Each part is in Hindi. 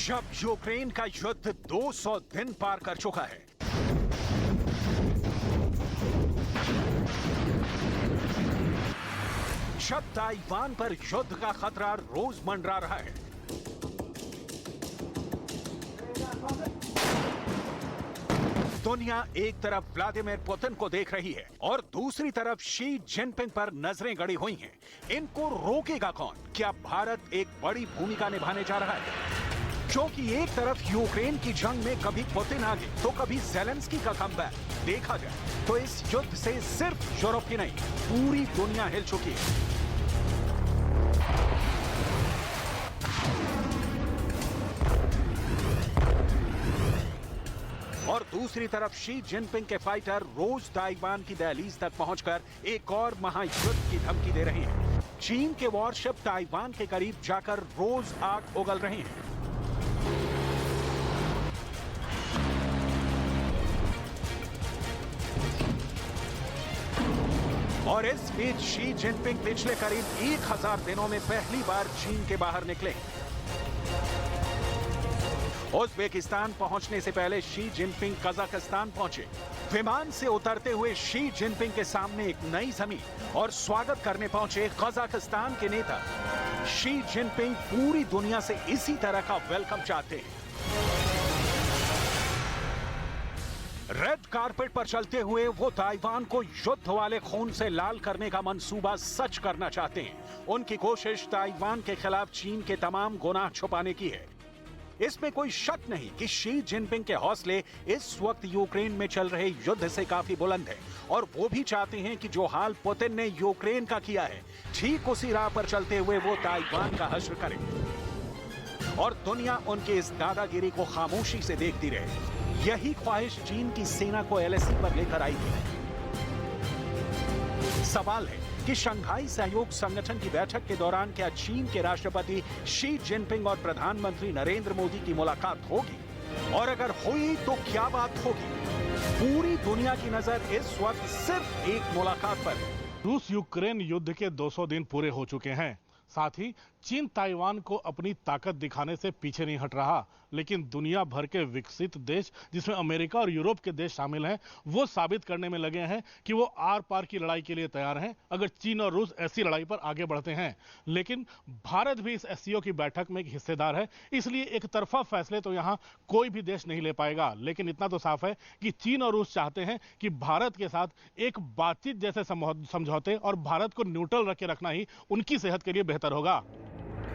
जब यूक्रेन का युद्ध 200 दिन पार कर चुका है, जब ताइवान पर युद्ध का खतरा रोज मंडरा रहा है, दुनिया एक तरफ व्लादिमीर पुतिन को देख रही है और दूसरी तरफ शी जिनपिंग पर नजरें गड़ी हुई हैं। इनको रोकेगा कौन? क्या भारत एक बड़ी भूमिका निभाने जा रहा है? क्योंकि एक तरफ यूक्रेन की जंग में कभी पुतिन आगे तो कभी ज़ेलेंस्की का कमबैक देखा जाए तो इस युद्ध से सिर्फ यूरोप की नहीं, पूरी दुनिया हिल चुकी है। और दूसरी तरफ शी जिनपिंग के फाइटर रोज ताइवान की दहलीज तक पहुंचकर एक और महायुद्ध की धमकी दे रहे हैं। चीन के वॉरशिप ताइवान के करीब जाकर रोज आग उगल रहे हैं। और इस बीच शी जिनपिंग पिछले करीब 1000 दिनों में पहली बार चीन के बाहर निकले। उज़्बेकिस्तान पहुंचने से पहले शी जिनपिंग कजाकिस्तान पहुंचे। विमान से उतरते हुए शी जिनपिंग के सामने एक नई जमीन और स्वागत करने पहुंचे कजाकिस्तान के नेता। शी जिनपिंग पूरी दुनिया से इसी तरह का वेलकम चाहते हैं। रेड कारपेट पर चलते हुए वो ताइवान को युद्ध वाले खून से लाल करने का मंसूबा सच करना चाहते हैं। उनकी कोशिश ताइवान के खिलाफ चीन के तमाम गुनाह छुपाने की है। इसमें कोई शक नहीं कि शी जिनपिंग के हौसले इस वक्त यूक्रेन में चल रहे युद्ध से काफी बुलंद है और वो भी चाहते हैं कि जो हाल पुतिन ने यूक्रेन का किया है, ठीक उसी राह पर चलते हुए वो ताइवान का हश्र करें और दुनिया उनके इस दादागिरी को खामोशी से देखती रहे। यही ख्वाहिश चीन की सेना को एलएसी पर लेकर आई थी। सवाल है कि शंघाई सहयोग संगठन की बैठक के दौरान क्या चीन के राष्ट्रपति शी जिनपिंग और प्रधानमंत्री नरेंद्र मोदी की मुलाकात होगी? और अगर हुई तो क्या बात होगी? पूरी दुनिया की नजर इस वक्त सिर्फ एक मुलाकात पर है। रूस यूक्रेन युद्ध के 200 दिन पूरे हो चुके हैं। साथ ही चीन ताइवान को अपनी ताकत दिखाने से पीछे नहीं हट रहा, लेकिन दुनिया भर के विकसित देश जिसमें अमेरिका और यूरोप के देश शामिल हैं, वो साबित करने में लगे हैं कि वो आर पार की लड़ाई के लिए तैयार हैं अगर चीन और रूस ऐसी लड़ाई पर आगे बढ़ते हैं। लेकिन भारत भी इस एससीओ की बैठक में एक हिस्सेदार है, इसलिए एक तरफा फैसले तो यहाँ कोई भी देश नहीं ले पाएगा। लेकिन इतना तो साफ है कि चीन और रूस चाहते हैं कि भारत के साथ एक बातचीत जैसे समझौते और भारत को न्यूट्रल रख के रखना ही उनकी सेहत के लिए बेहतर होगा।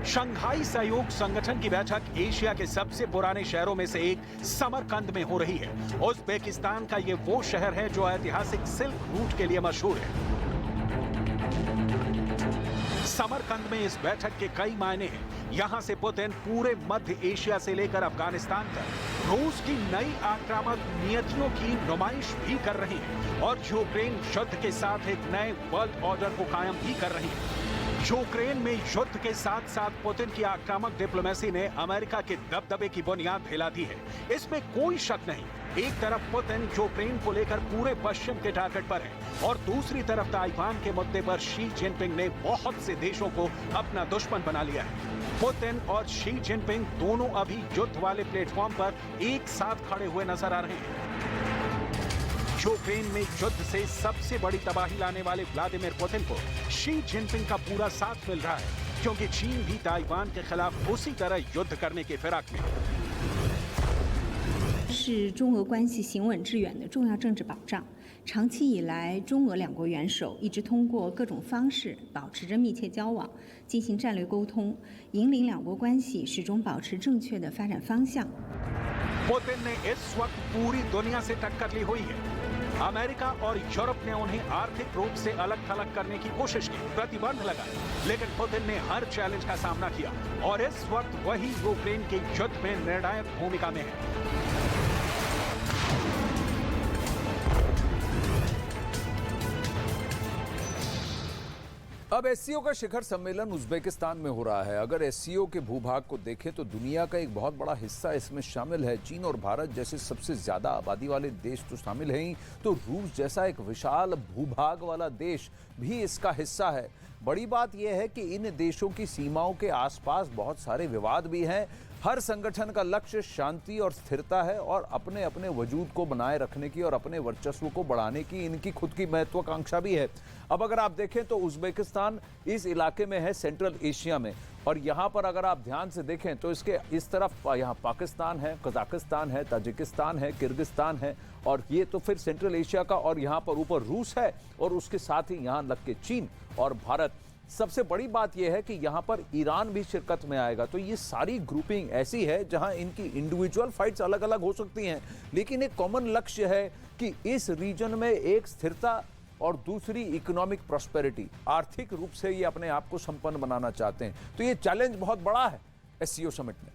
शंघाई सहयोग संगठन की बैठक एशिया के सबसे पुराने शहरों में से एक समरकंद में हो रही है। उज़्बेकिस्तान का ये वो शहर है जो ऐतिहासिक सिल्क रूट के लिए मशहूर है। समरकंद में इस बैठक के कई मायने हैं। यहां से पुतिन पूरे मध्य एशिया से लेकर अफगानिस्तान तक रूस की नई आक्रामक नीयतियों की नुमाइश भी कर रहे हैं और यूक्रेन युद्ध के साथ एक नए वर्ल्ड ऑर्डर को कायम भी कर रही है। यूक्रेन में युद्ध के साथ साथ पुतिन की आक्रामक डिप्लोमेसी ने अमेरिका के दबदबे की बुनियाद हिला दी है, इसमें कोई शक नहीं। एक तरफ पुतिन यूक्रेन को लेकर पूरे पश्चिम के टारगेट पर है और दूसरी तरफ ताइवान के मुद्दे पर शी जिनपिंग ने बहुत से देशों को अपना दुश्मन बना लिया है। पुतिन और शी जिनपिंग दोनों अभी युद्ध वाले प्लेटफॉर्म पर एक साथ खड़े हुए नजर आ रहे हैं। यूक्रेन में युद्ध से सबसे बड़ी तबाही लाने वाले व्लादिमीर पुतिन को शी जिनपिंग का पूरा साथ मिल रहा है, क्योंकि चीन भी ताइवान के खिलाफ उसी तरह युद्ध करने की फिराक में है। 是中俄关系行稳致远的重要政治保障。长期以来，中俄两国元首一直通过各种方式保持着密切交往，进行战略沟通，引领两国关系始终保持正确的发展方向。 पुतिन ने इस वक्त पूरी दुनिया से टक्कर ली हुई है। अमेरिका और यूरोप ने उन्हें आर्थिक रूप से अलग थलग करने की कोशिश की, प्रतिबंध लगाए, लेकिन पुतिन ने हर चैलेंज का सामना किया और इस वक्त वही यूक्रेन के युद्ध में निर्णायक भूमिका में है। अब एससीओ का शिखर सम्मेलन उज़्बेकिस्तान में हो रहा है। अगर एससीओ के भूभाग को देखें तो दुनिया का एक बहुत बड़ा हिस्सा इसमें शामिल है। चीन और भारत जैसे सबसे ज्यादा आबादी वाले देश तो शामिल हैं ही, तो रूस जैसा एक विशाल भूभाग वाला देश भी इसका हिस्सा है। बड़ी बात यह है कि इन देशों की सीमाओं के आसपास बहुत सारे विवाद भी हैं। हर संगठन का लक्ष्य शांति और स्थिरता है और अपने अपने वजूद को बनाए रखने की और अपने वर्चस्व को बढ़ाने की इनकी खुद की महत्वाकांक्षा भी है। अब अगर आप देखें तो उज्बेकिस्तान इस इलाके में है, सेंट्रल एशिया में, और यहाँ पर अगर आप ध्यान से देखें तो इसके इस तरफ यहाँ पाकिस्तान है, कजाकिस्तान है, ताजिकिस्तान है, किर्गिस्तान है, और ये तो फिर सेंट्रल एशिया का, और यहाँ पर ऊपर रूस है, और उसके साथ ही यहाँ लग के चीन और भारत। सबसे बड़ी बात यह है कि यहां पर ईरान भी शिरकत में आएगा। तो ये सारी ग्रुपिंग ऐसी है जहां इनकी इंडिविजुअल फाइट्स अलग अलग हो सकती हैं, लेकिन एक कॉमन लक्ष्य है कि इस रीजन में एक स्थिरता और दूसरी इकोनॉमिक प्रॉस्पेरिटी, आर्थिक रूप से ये अपने आप को संपन्न बनाना चाहते हैं। तो ये चैलेंज बहुत बड़ा है एससीओ समिट में।